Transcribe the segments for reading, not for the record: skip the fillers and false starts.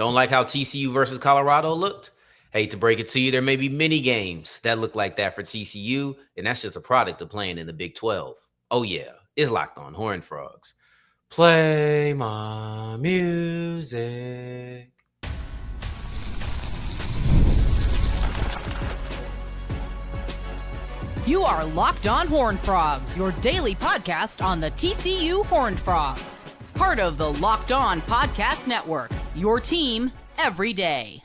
Don't like how TCU versus Colorado looked? Hate to break it to you, there may be many games that look like that for TCU, and that's just a product of playing in the Big 12. Oh yeah, it's Locked On Horned Frogs. Play my music. You are Locked On Horned Frogs, your daily podcast on the TCU Horned Frogs. Part of the Locked On Podcast Network, your team every day.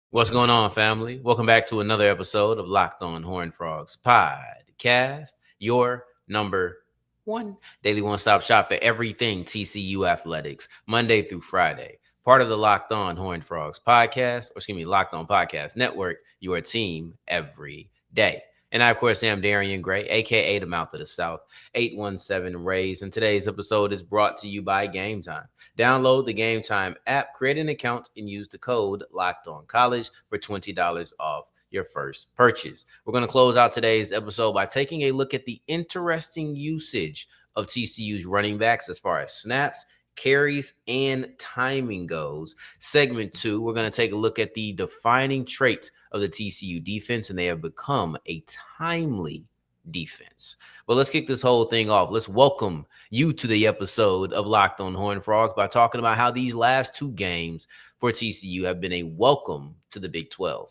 What's going on, family? Welcome back to another episode of Locked On Horned Frogs podcast, your number one daily one-stop shop for everything TCU athletics, Monday through Friday. Part of the Locked On Horned Frogs podcast, Locked On Podcast Network, your team every day. And I, of course, am Darrion Gray, a.k.a. the Mouth of the South, 817 Rays. And today's episode is brought to you by Game Time. Download the Game Time app, create an account, and use the code LOCKEDONCollege for $20 off your first purchase. We're going to close out today's episode by taking a look at the interesting usage of TCU's running backs as far as snaps, carries, and timing goes. Segment 2, we're going to take a look at the defining trait of the TCU defense, and they have become a timely defense. But let's kick this whole thing off. Let's welcome you to the episode of Locked On Horned Frogs by talking about how these last two games for TCU have been a welcome to the Big 12.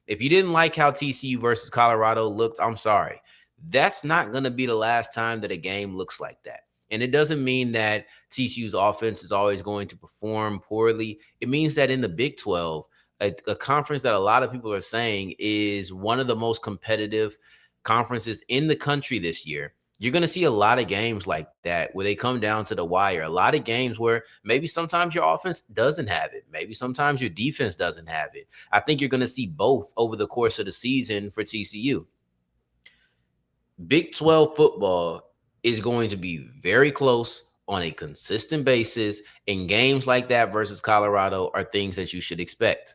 If you didn't like how TCU versus Colorado looked, I'm sorry. That's not going to be the last time that a game looks like that. And it doesn't mean that TCU's offense is always going to perform poorly. It means that in the Big 12, a conference that a lot of people are saying is one of the most competitive conferences in the country this year, you're going to see a lot of games like that where they come down to the wire. A lot of games where maybe sometimes your offense doesn't have it. Maybe sometimes your defense doesn't have it. I think you're going to see both over the course of the season for TCU. Big 12 football is going to be very close on a consistent basis, and games like that versus Colorado are things that you should expect.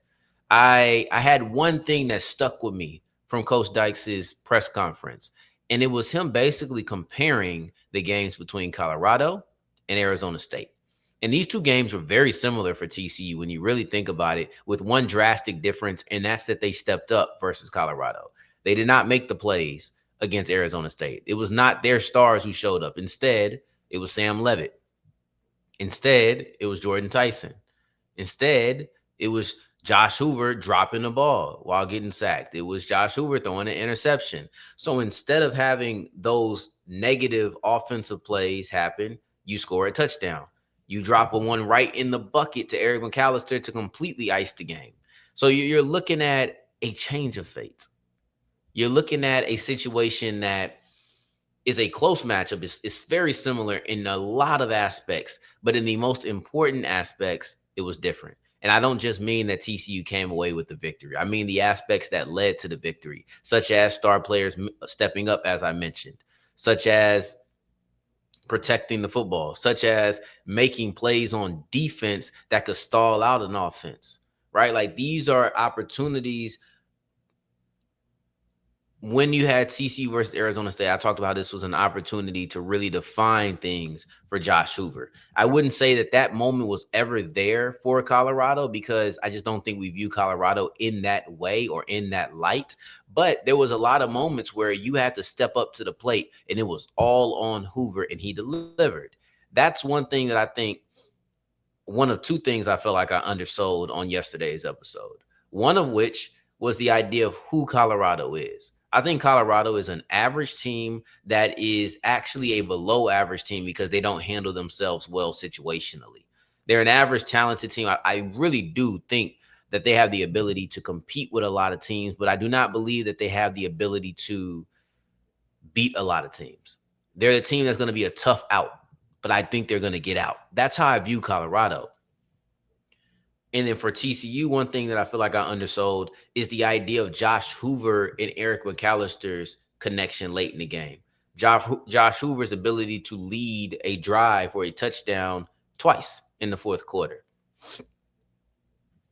I had one thing that stuck with me from Coach Dykes' press conference, and it was him basically comparing the games between Colorado and Arizona State. And these two games were very similar for TCU when you really think about it, with one drastic difference, and that's that they stepped up versus Colorado. They did not make the plays against Arizona State. It was not their stars who showed up. Instead, it was Sam Leavitt. Instead, it was Jordan Tyson. Instead, it was Josh Hoover dropping the ball while getting sacked. It was Josh Hoover throwing an interception. So instead of having those negative offensive plays happen, you score a touchdown. You drop a one right in the bucket to Eric McAllister to completely ice the game. So you're looking at a change of fate. You're looking at a situation that is a close matchup. It's very similar in a lot of aspects, but in the most important aspects, it was different. And I don't just mean that TCU came away with the victory. I mean the aspects that led to the victory, such as star players stepping up, as I mentioned, such as protecting the football, such as making plays on defense that could stall out an offense, right? Like, these are opportunities. When you had TCU versus Arizona State, I talked about this was an opportunity to really define things for Josh Hoover. I wouldn't say that that moment was ever there for Colorado, because I just don't think we view Colorado in that way or in that light. But there was a lot of moments where you had to step up to the plate, and it was all on Hoover, and he delivered. That's one thing that I think, one of two things I felt like I undersold on yesterday's episode. One of which was the idea of who Colorado is. I think Colorado is an average team that is actually a below average team because they don't handle themselves well situationally. They're an average talented team. I really do think that they have the ability to compete with a lot of teams, but I do not believe that they have the ability to beat a lot of teams. They're a team that's going to be a tough out, but I think they're going to get out. That's how I view Colorado. And then for TCU, one thing that I feel like I undersold is the idea of Josh Hoover and Eric McAllister's connection late in the game. Josh Hoover's ability to lead a drive or a touchdown twice in the fourth quarter.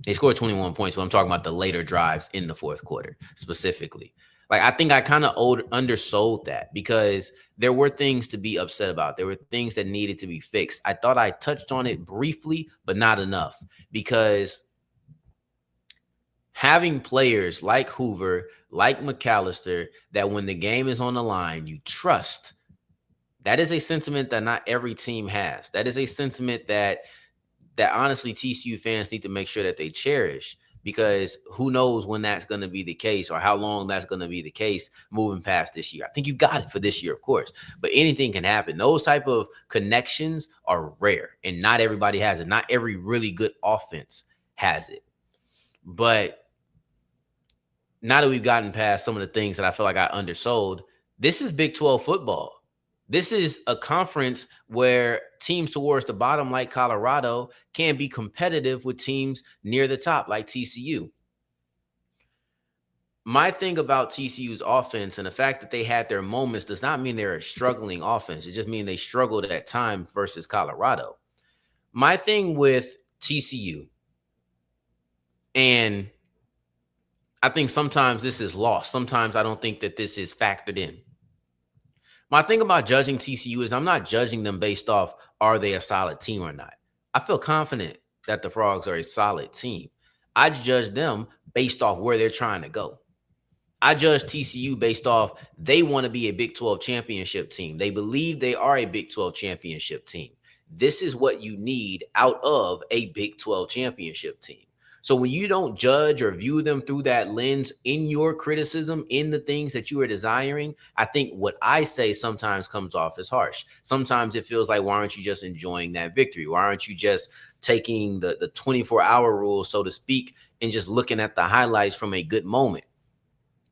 They scored 21 points, but I'm talking about the later drives in the fourth quarter specifically. Like, I think I kind of undersold that because there were things to be upset about. There were things that needed to be fixed. I thought I touched on it briefly, but not enough, because having players like Hoover, like McAllister, that when the game is on the line, you trust. That is a sentiment that not every team has. That is a sentiment that honestly TCU fans need to make sure that they cherish, because who knows when that's going to be the case or how long that's going to be the case moving past this year. I think you got it for this year, of course, but anything can happen. Those type of connections are rare, and not everybody has it. Not every really good offense has it. But now that we've gotten past some of the things that I feel like I undersold, this is Big 12 football. This is a conference where teams towards the bottom, like Colorado, can be competitive with teams near the top, like TCU. My thing about TCU's offense and the fact that they had their moments does not mean they're a struggling offense. It just means they struggled at time versus Colorado. My thing with TCU, and I think sometimes this is lost. Sometimes I don't think that this is factored in. My thing about judging TCU is I'm not judging them based off, are they a solid team or not? I feel confident that the Frogs are a solid team. I judge them based off where they're trying to go. I judge TCU based off they want to be a Big 12 championship team. They believe they are a Big 12 championship team. This is what you need out of a Big 12 championship team. So when you don't judge or view them through that lens in your criticism, in the things that you are desiring, I think what I say sometimes comes off as harsh. Sometimes it feels like, why aren't you just enjoying that victory? Why aren't you just taking the 24-hour rule, so to speak, and just looking at the highlights from a good moment?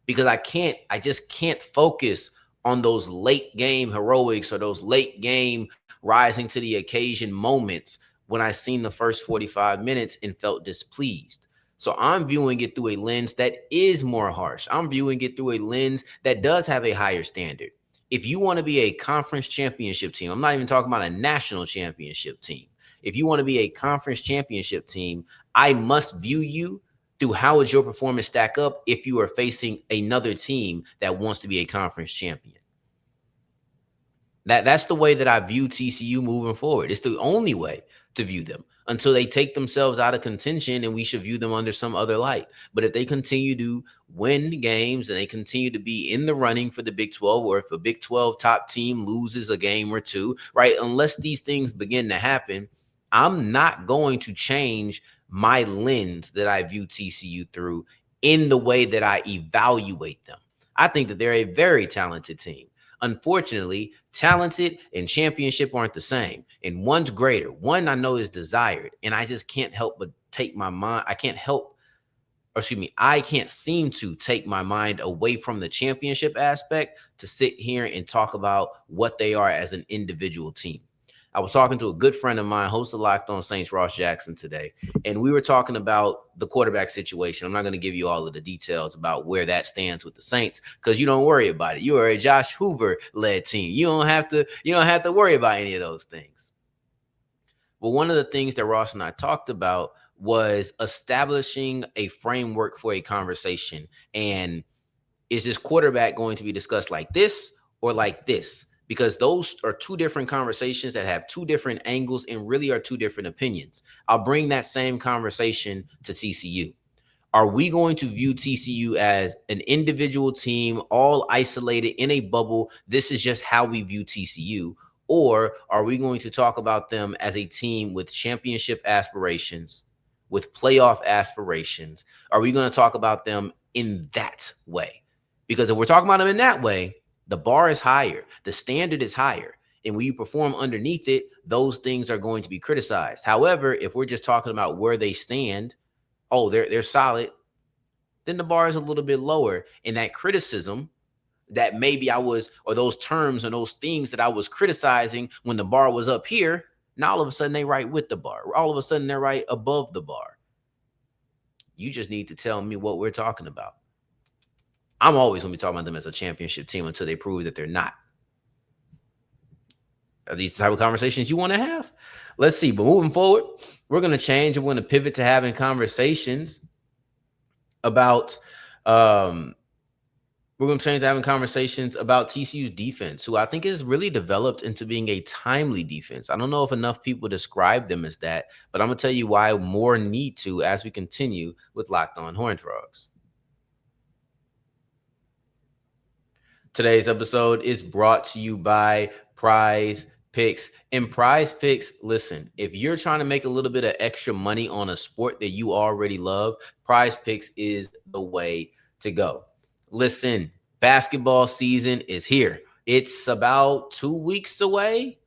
Because I just can't focus on those late game heroics or those late game rising to the occasion moments when I seen the first 45 minutes and felt displeased. So I'm viewing it through a lens that is more harsh. I'm viewing it through a lens that does have a higher standard. If you want to be a conference championship team, I'm not even talking about a national championship team. If you want to be a conference championship team, I must view you through how would your performance stack up if you are facing another team that wants to be a conference champion. That's the way that I view TCU moving forward. It's the only way to view them until they take themselves out of contention, and we should view them under some other light. But if they continue to win games and they continue to be in the running for the Big 12, or if a Big 12 top team loses a game or two, right, unless these things begin to happen, I'm not going to change my lens that I view TCU through in the way that I evaluate them. I think that they're a very talented team. Unfortunately, talented and championship aren't the same. And one's greater. One I know is desired. And I just can't help but take my mind. I can't seem to take my mind away from the championship aspect to sit here and talk about what they are as an individual team. I was talking to a good friend of mine, host of Locked On Saints, Ross Jackson, today, and we were talking about the quarterback situation. I'm not going to give you all of the details about where that stands with the Saints, because you don't worry about it. You are a Josh Hoover-led team. You don't have to worry about any of those things. But one of the things that Ross and I talked about was establishing a framework for a conversation. And is this quarterback going to be discussed like this or like this? Because those are two different conversations that have two different angles and really are two different opinions. I'll bring that same conversation to TCU. Are we going to view TCU as an individual team, all isolated in a bubble? This is just how we view TCU. Or are we going to talk about them as a team with championship aspirations, with playoff aspirations? Are we going to talk about them in that way? Because if we're talking about them in that way, the bar is higher. The standard is higher. And when you perform underneath it, those things are going to be criticized. However, if we're just talking about where they stand, they're solid, then the bar is a little bit lower. And that criticism that maybe or those terms and those things that I was criticizing when the bar was up here, now all of a sudden they right with the bar. All of a sudden they're right above the bar. You just need to tell me what we're talking about. I'm always going to be talking about them as a championship team until they prove that they're not. Are these the type of conversations you want to have? Let's see. But moving forward, we're going to change and we're going to pivot to having conversations about We're going to change to having conversations about TCU's defense, who I think is really developed into being a timely defense. I don't know if enough people describe them as that, but I'm going to tell you why more need to as we continue with Locked On Horned Frogs. Today's episode is brought to you by Prize Picks. And Prize Picks, listen, if you're trying to make a little bit of extra money on a sport that you already love, Prize Picks is the way to go. Listen, basketball season is here. It's about 2 weeks away.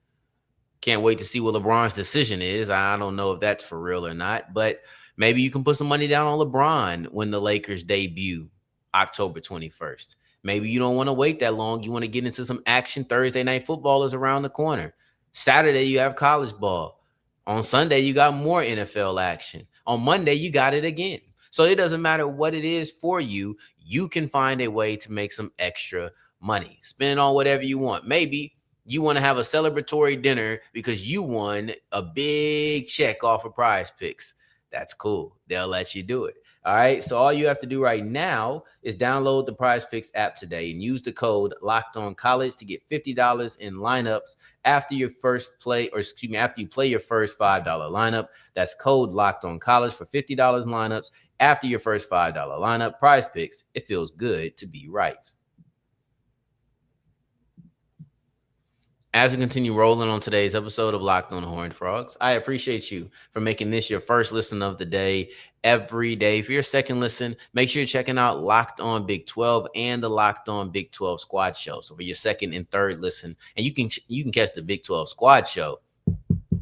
Can't wait to see what LeBron's decision is. I don't know if that's for real or not, but maybe you can put some money down on LeBron when the Lakers debut October 21st. Maybe you don't want to wait that long. You want to get into some action. Thursday night football is around the corner. Saturday, you have college ball. On Sunday, you got more NFL action. On Monday, you got it again. So it doesn't matter what it is for you. You can find a way to make some extra money. Spend it on whatever you want. Maybe you want to have a celebratory dinner because you won a big check off of Prize Picks. That's cool. They'll let you do it. All right. So all you have to do right now is download the Prize Picks app today and use the code LOCKEDONCollege to get $50 in lineups after your first play, or excuse me, after you play your first $5 lineup. That's code LOCKEDONCollege for $50 lineups after your first $5 lineup. Prize Picks. It feels good to be right. As we continue rolling on today's episode of Locked On Horned Frogs, I appreciate you for making this your first listen of the day every day. For your second listen, make sure you're checking out Locked On Big 12 and the Locked On Big 12 Squad Show. So for your second and third listen, and you can catch the Big 12 Squad Show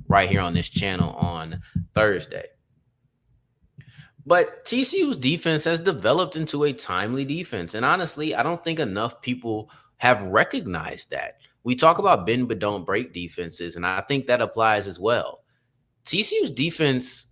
right here on this channel on Thursday. But TCU's defense has developed into a timely defense. And honestly, I don't think enough people have recognized that. We talk about bend but don't break defenses, and I think that applies as well. TCU's defense,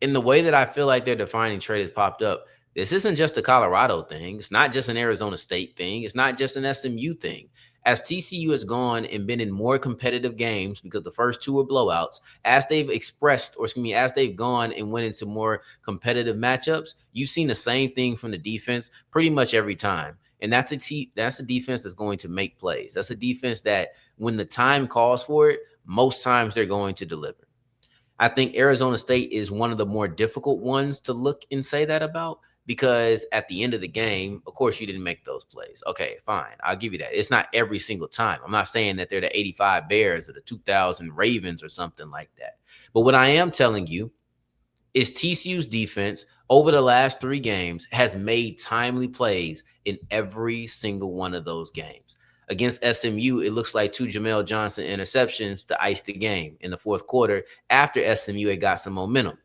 in the way that I feel like their defining trait has popped up, this isn't just a Colorado thing. It's not just an Arizona State thing. It's not just an SMU thing. As TCU has gone and been in more competitive games, because the first two were blowouts, as they've expressed, or excuse me, as they've gone and went into more competitive matchups, you've seen the same thing from the defense pretty much every time. And that's a defense that's going to make plays. That's a defense that when the time calls for it, most times they're going to deliver. I think Arizona State is one of the more difficult ones to look and say that about, because at the end of the game, of course, you didn't make those plays. Okay, fine. I'll give you that. It's not every single time. I'm not saying that they're the 85 Bears or the 2000 Ravens or something like that. But what I am telling you is TCU's defense over the last 3 games has made timely plays in every single one of those games. Against SMU, it looks like 2 Jamel Johnson interceptions to ice the game in the fourth quarter after SMU had got some momentum.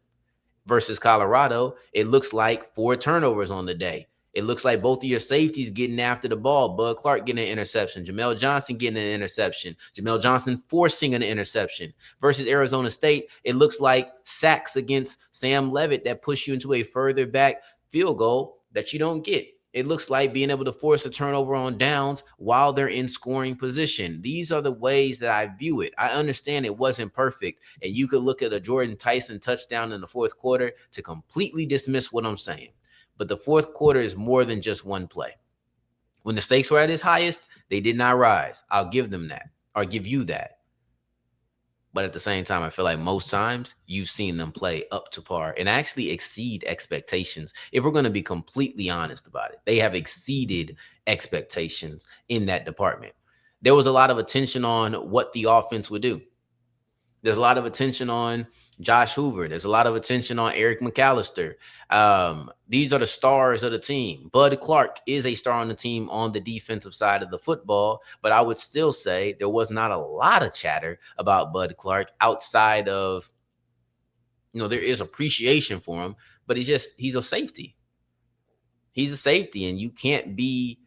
Versus Colorado, it looks like 4 turnovers on the day. It looks like both of your safeties getting after the ball. Bud Clark getting an interception. Jamel Johnson getting an interception. Jamel Johnson forcing an interception. Versus Arizona State, it looks like sacks against Sam Levitt that push you into a further back field goal that you don't get. It looks like being able to force a turnover on downs while they're in scoring position. These are the ways that I view it. I understand it wasn't perfect, and you could look at a Jordan Tyson touchdown in the fourth quarter to completely dismiss what I'm saying. But the fourth quarter is more than just one play. When the stakes were at its highest, they did not rise. I'll give them that, or give you that. But at the same time, I feel like most times you've seen them play up to par and actually exceed expectations. If we're going to be completely honest about it, they have exceeded expectations in that department. There was a lot of attention on what the offense would do. There's a lot of attention on Josh Hoover. There's a lot of attention on Eric McAllister. These are the stars of the team. Bud Clark is a star on the team on the defensive side of the football, but I would still say there was not a lot of chatter about Bud Clark outside of, there is appreciation for him, but he's a safety. He's a safety, and you can't be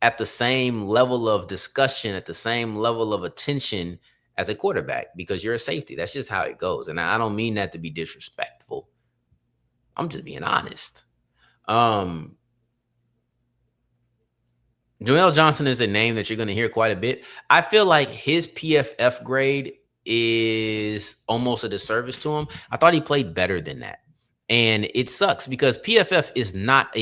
at the same level of discussion, at the same level of attention as a quarterback, because you're a safety. That's just how it goes. And I don't mean that to be disrespectful. I'm just being honest. Jamel Johnson is a name that you're going to hear quite a bit. I feel like his PFF grade is almost a disservice to him. I thought he played better than that. And it sucks because PFF is not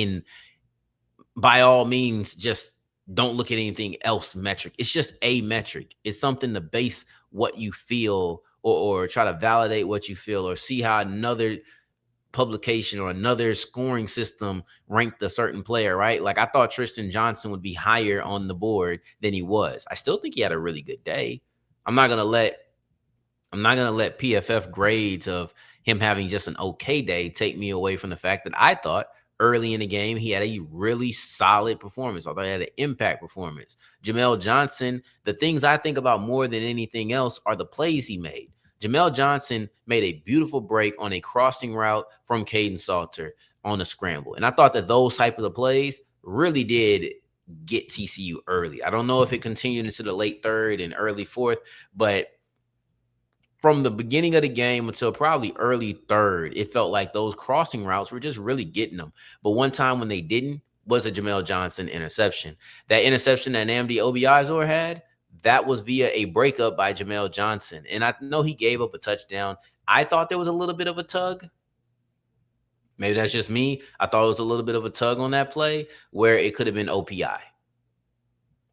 by all means, just don't look at anything else metric. It's just a metric. It's something to base what you feel or try to validate what you feel or see how another publication or another scoring system ranked a certain player, right? Like I thought Tristan Johnson would be higher on the board than he was. I still think he had a really good day. I'm not gonna let PFF grades of him having just an okay day take me away from the fact that I thought early in the game he had a really solid performance. I thought he had an impact performance. Jamel Johnson, the things I think about more than anything else are the plays he made. Jamel Johnson made a beautiful break on a crossing route from Caden Salter on a scramble. And I thought that those types of plays really did get TCU early. I don't know if it continued into the late third and early fourth, but from the beginning of the game until probably early third, it felt like those crossing routes were just really getting them. But one time when they didn't was a Jamel Johnson interception. That interception that Nnamdi Obiazor had, that was via a breakup by Jamel Johnson. And I know he gave up a touchdown. I thought there was a little bit of a tug. Maybe that's just me. I thought it was a little bit of a tug on that play where it could have been OPI.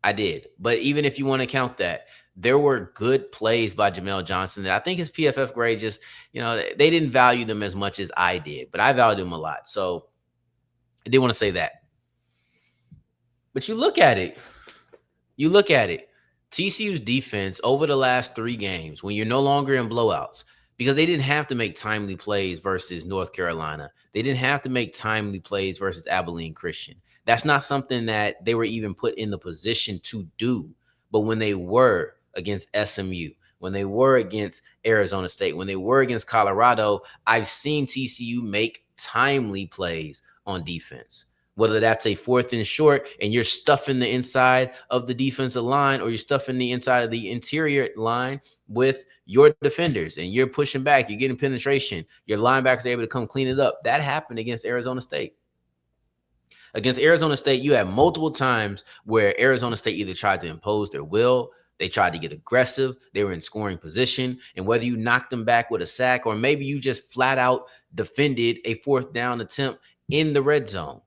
I did. But even if you want to count that, there were good plays by Jamel Johnson that I think his PFF grade just, they didn't value them as much as I did, but I valued them a lot. So I did want to say that. But you look at it. TCU's defense over the last 3 games, when you're no longer in blowouts, because they didn't have to make timely plays versus North Carolina. They didn't have to make timely plays versus Abilene Christian. That's not something that they were even put in the position to do. But when they were against SMU, when they were against Arizona State, when they were against Colorado, I've seen TCU make timely plays on defense. Whether that's a 4th and short and you're stuffing the inside of the defensive line or you're stuffing the inside of the interior line with your defenders and you're pushing back, you're getting penetration, your linebackers are able to come clean it up. That happened against Arizona State. Against Arizona State, you had multiple times where Arizona State either tried to impose their will, they tried to get aggressive, they were in scoring position, and whether you knocked them back with a sack or maybe you just flat out defended a 4th down attempt in the red zone,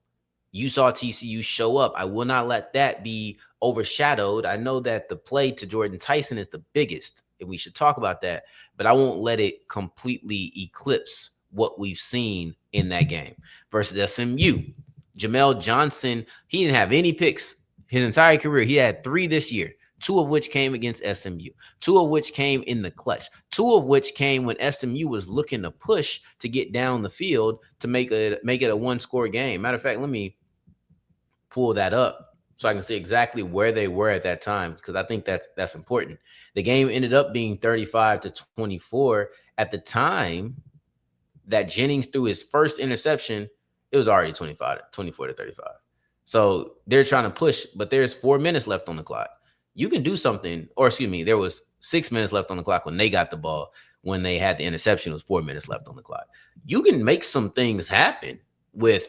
you saw TCU show up. I will not let that be overshadowed. I know that the play to Jordan Tyson is the biggest, and we should talk about that, but I won't let it completely eclipse what we've seen in that game. Versus SMU, Jamel Johnson, he didn't have any picks his entire career. He had 3 this year, 2 of which came against SMU, 2 of which came in the clutch, 2 of which came when SMU was looking to push to get down the field to make it a 1-score game. Matter of fact, let me pull that up so I can see exactly where they were at that time, because I think that's important. The game ended up being 35-24. At the time that Jennings threw his first interception, it was already 24-35. So they're trying to push, but there's 4 minutes left on the clock. You can do something, or excuse me, there was 6 minutes left on the clock when they got the ball. When they had the interception, it was 4 minutes left on the clock. You can make some things happen with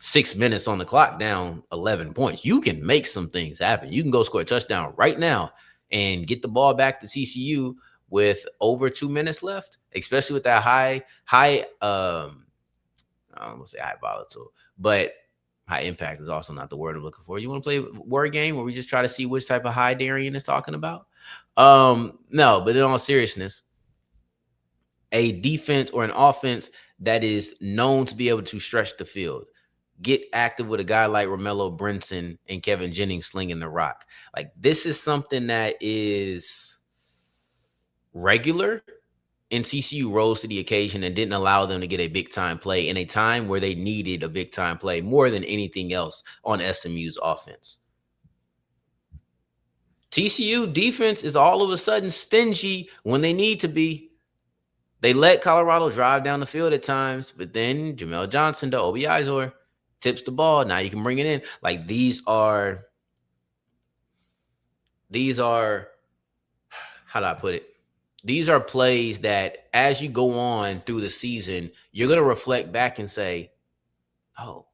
6 minutes on the clock, down 11 points. You can make some things happen. You can go score a touchdown right now and get the ball back to TCU with over 2 minutes left, especially with that high, I don't want to say high volatile, but high impact is also not the word I'm looking for. You want to play a word game where we just try to see which type of high Darrion is talking about? No, but in all seriousness, a defense or an offense that is known to be able to stretch the field, get active with a guy like Romello Brinson and Kevin Jennings slinging the rock. Like, this is something that is regular, and TCU rose to the occasion and didn't allow them to get a big-time play in a time where they needed a big-time play more than anything else on SMU's offense. TCU defense is all of a sudden stingy when they need to be. They let Colorado drive down the field at times, but then Jamel Johnson to Obiazor tips the ball. Now you can bring it in. Like, these are, how do I put it? These are plays that as you go on through the season, you're going to reflect back and say, oh,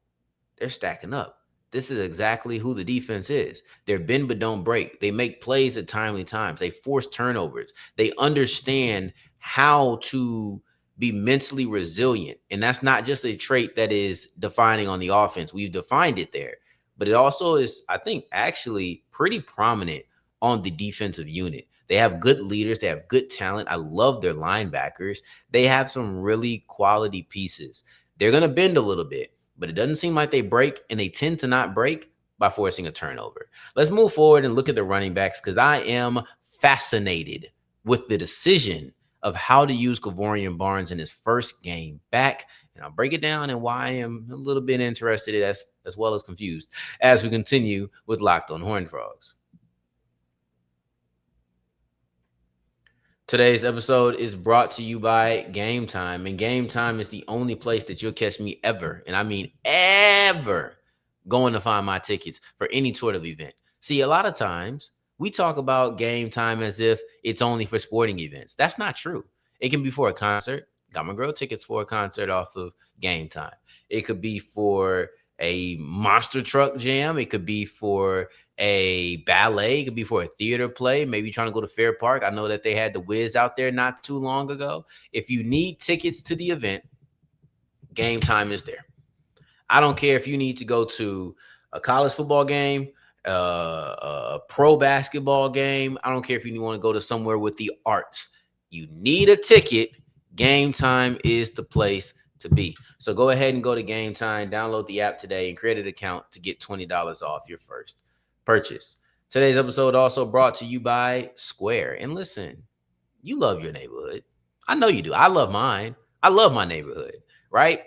they're stacking up. This is exactly who the defense is. They're bend but don't break. They make plays at timely times. They force turnovers. They understand how to be mentally resilient. And that's not just a trait that is defining on the offense. We've defined it there. but it also is, I think, actually pretty prominent on the defensive unit. They have good leaders. They have good talent. I love their linebackers. They have some really quality pieces. They're going to bend a little bit, but it doesn't seem like they break, and they tend to not break by forcing a turnover. Let's move forward and look at the running backs, because I am fascinated with the decision of how to use Kevorian Barnes in his first game back. And I'll break it down and why I am a little bit interested as well as confused as we continue with Locked on Horned Frogs. Today's episode is brought to you by Game Time, and Game Time is the only place that you'll catch me ever, and I mean ever, going to find my tickets for any sort of event. See, a lot of times we talk about Game Time as if it's only for sporting events. That's not true. It can be for a concert. Got my girl tickets for a concert off of Game Time. It could be for a monster truck jam. It could be for a ballet. It could be for a theater play. Maybe you're trying to go to Fair Park. I know that they had the Wiz out there not too long ago. If you need tickets to the event, Game Time is there. I don't care if you need to go to a college football game, a pro basketball game. I don't care if you want to go to somewhere with the arts. You need a ticket. Game Time is the place to be. So go ahead and go to Game Time, download the app today, and create an account to get $20 off your first purchase. Today's episode also brought to you by Square. And listen, you love your neighborhood. I know you do. I love mine. I love my neighborhood, right?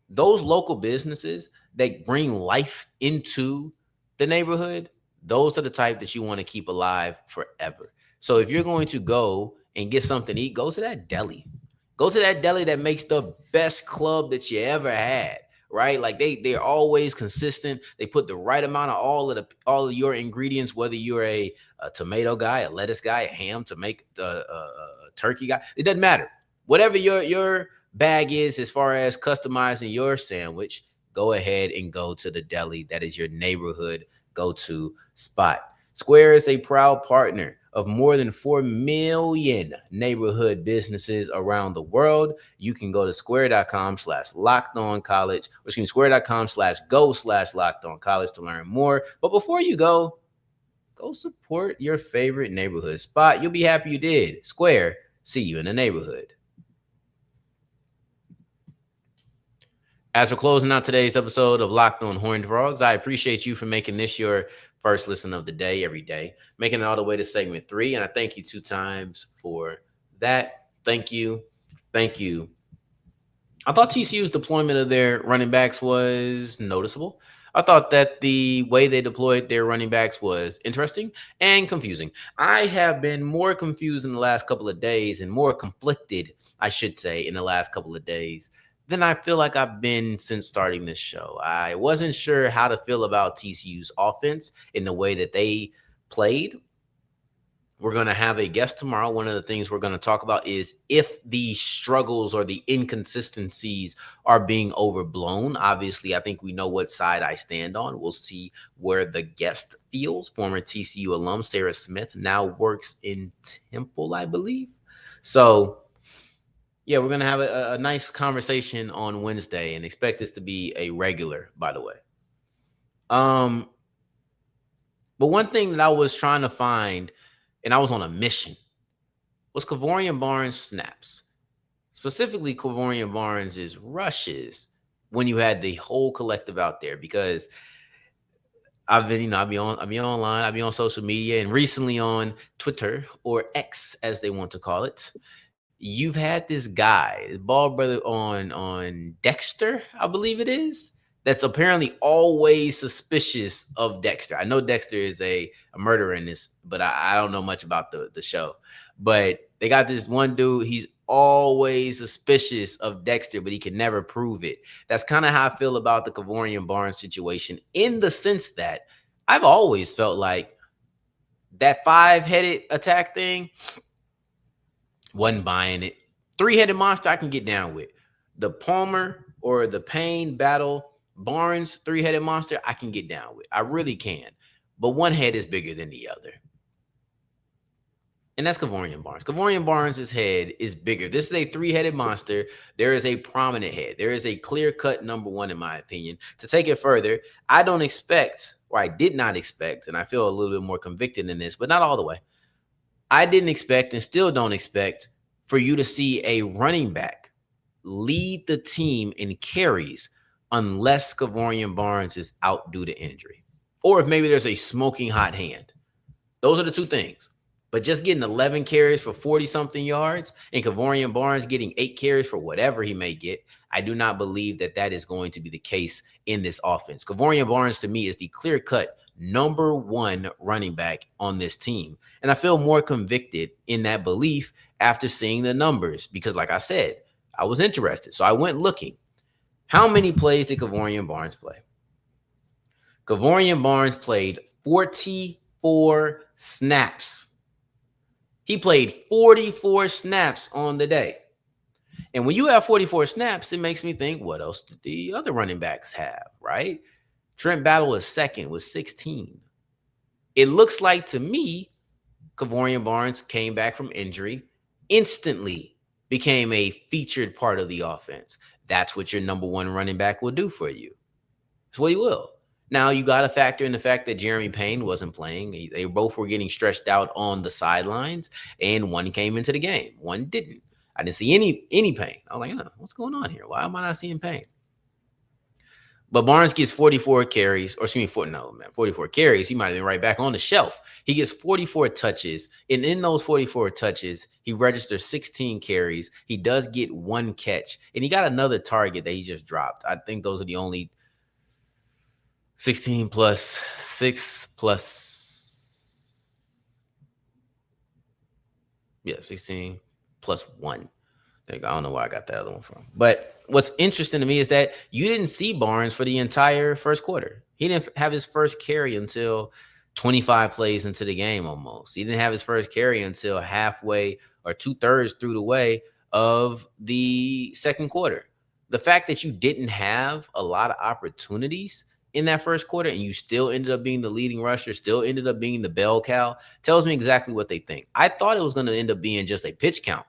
Those local businesses that bring life into the neighborhood, those are the type that you want to keep alive forever. So if you're going to go and get something to eat, go to that deli. Go to that deli that makes the best club that you ever had, right? Like they're always consistent. They put the right amount of all of your ingredients, whether you're a tomato guy, a lettuce guy, a ham to make a turkey guy. It doesn't matter. Whatever your bag is as far as customizing your sandwich, go ahead and go to the deli. That is your neighborhood go-to spot. Square is a proud partner of more than 4 million neighborhood businesses around the world. You can go to square.com/lockedoncollege, or excuse me, square.com/go/lockedoncollege to learn more. But before you go support your favorite neighborhood spot. You'll be happy you did. Square, see you in the neighborhood. As we're closing out today's episode of Locked on Horned Frogs, I appreciate you for making this your first listen of the day every day, making it all the way to segment 3. And I thank you 2 times for that. Thank you. Thank you. I thought TCU's deployment of their running backs was noticeable. I thought that the way they deployed their running backs was interesting and confusing. I have been more confused in the last couple of days and more conflicted, I should say, in the last couple of days than I feel like I've been since starting this show. I wasn't sure how to feel about TCU's offense in the way that they played. We're going to have a guest tomorrow. One of the things we're going to talk about is if the struggles or the inconsistencies are being overblown. Obviously, I think we know what side I stand on. We'll see where the guest feels. Former TCU alum Sarah Smith now works in Temple, I believe. So, yeah, we're going to have a nice conversation on Wednesday and expect this to be a regular, by the way. But one thing that I was trying to find, and I was on a mission, was Kevorian Barnes snaps. Specifically, Kevorian Barnes' rushes when you had the whole collective out there, because I've been, I'll be online, I'll be on social media, and recently on Twitter, or X as they want to call it. You've had this guy, ball brother on Dexter, I believe it is, that's apparently always suspicious of Dexter. I know Dexter is a murderer in this, but I don't know much about the show. But they got this one dude, he's always suspicious of Dexter, but he can never prove it. That's kind of how I feel about the Kevorian Barnes situation, in the sense that I've always felt like that 5-headed attack thing, wasn't buying it. 3-headed monster I can get down with. The Palmer or the Payne battle Barnes 3-headed monster I can get down with. I really can. But one head is bigger than the other. And that's Kevorian Barnes. Kevorian Barnes' head is bigger. This is a three-headed monster. There is a prominent head. There is a clear-cut number one, in my opinion. To take it further, I don't expect, or I did not expect, and I feel a little bit more convicted in this, but not all the way. I didn't expect and still don't expect for you to see a running back lead the team in carries unless Kevorian Barnes is out due to injury. Or if maybe there's a smoking hot hand. Those are the two things. But just getting 11 carries for 40-something yards and Kevorian Barnes getting 8 carries for whatever he may get, I do not believe that that is going to be the case in this offense. Kevorian Barnes, to me, is the clear-cut number one running back on this team. And I feel more convicted in that belief after seeing the numbers because, like I said, I was interested. So I went looking. How many plays did Kevorian Barnes play? Kevorian Barnes played 44 snaps. He played 44 snaps on the day. And when you have 44 snaps, it makes me think, what else did the other running backs have, right? Trent Battle is second with 16. It looks like to me, Kevorian Barnes came back from injury, instantly became a featured part of the offense. That's what your number one running back will do for you. That's what he will. Now, you got to factor in the fact that Jeremy Payne wasn't playing. They both were getting stretched out on the sidelines, and one came into the game. One didn't. I didn't see any Payne. I was like, what's going on here? Why am I not seeing Payne? But Barnes gets 44 carries, or 44 carries. He might have been right back on the shelf. He gets 44 touches, and in those 44 touches, he registers 16 carries. He does get 1 catch, and he got another target that he just dropped. I think those are the only 16 plus 6 plus, 16 plus 1. I don't know where I got the other one from. But what's interesting to me is that you didn't see Barnes for the entire first quarter. He didn't have his first carry until 25 plays into the game almost. He didn't have his first carry until halfway or 2/3 through the way of the second quarter. The fact that you didn't have a lot of opportunities in that first quarter and you still ended up being the leading rusher, still ended up being the bell cow, tells me exactly what they think. I thought it was going to end up being just a pitch count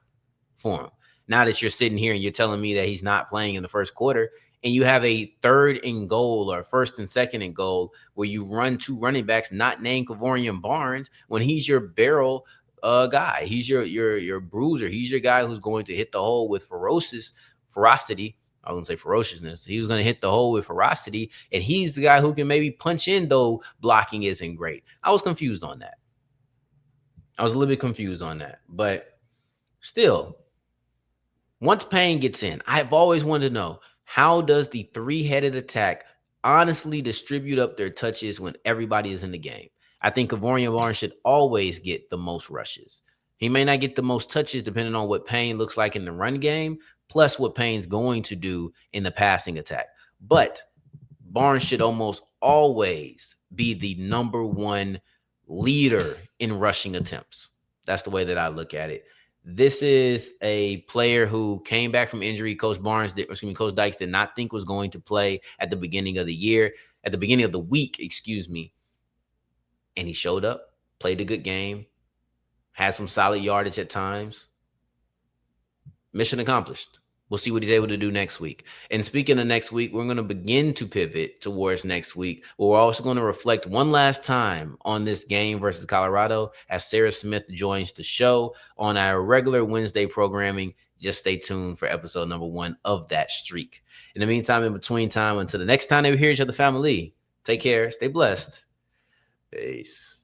for him. Now that you're sitting here and you're telling me that he's not playing in the first quarter and you have a 3rd and goal or 1st and 2nd and goal where you run 2 running backs not named Kevorian Barnes when he's your barrel guy. He's your bruiser. He's your guy who's going to hit the hole with ferocity. I wouldn't say ferociousness. He was going to hit the hole with ferocity, and he's the guy who can maybe punch in, though blocking isn't great. I was confused on that. I was a little bit confused on that. But still, once Payne gets in, I've always wanted to know, how does the 3-headed attack honestly distribute up their touches when everybody is in the game? I think Kevorian Barnes should always get the most rushes. He may not get the most touches depending on what Payne looks like in the run game, plus what Payne's going to do in the passing attack. But Barnes should almost always be the number one leader in rushing attempts. That's the way that I look at it. This is a player who came back from injury. Coach Dykes did not think was going to play at the beginning of the week, and he showed up, played a good game, had some solid yardage at times. Mission accomplished. We'll see what he's able to do next week. And speaking of next week, we're going to begin to pivot towards next week. But we're also going to reflect one last time on this game versus Colorado as Sarah Smith joins the show on our regular Wednesday programming. Just stay tuned for episode number 1 of that streak. In the meantime, in between time, until the next time that we hear each other, family, take care, stay blessed. Peace.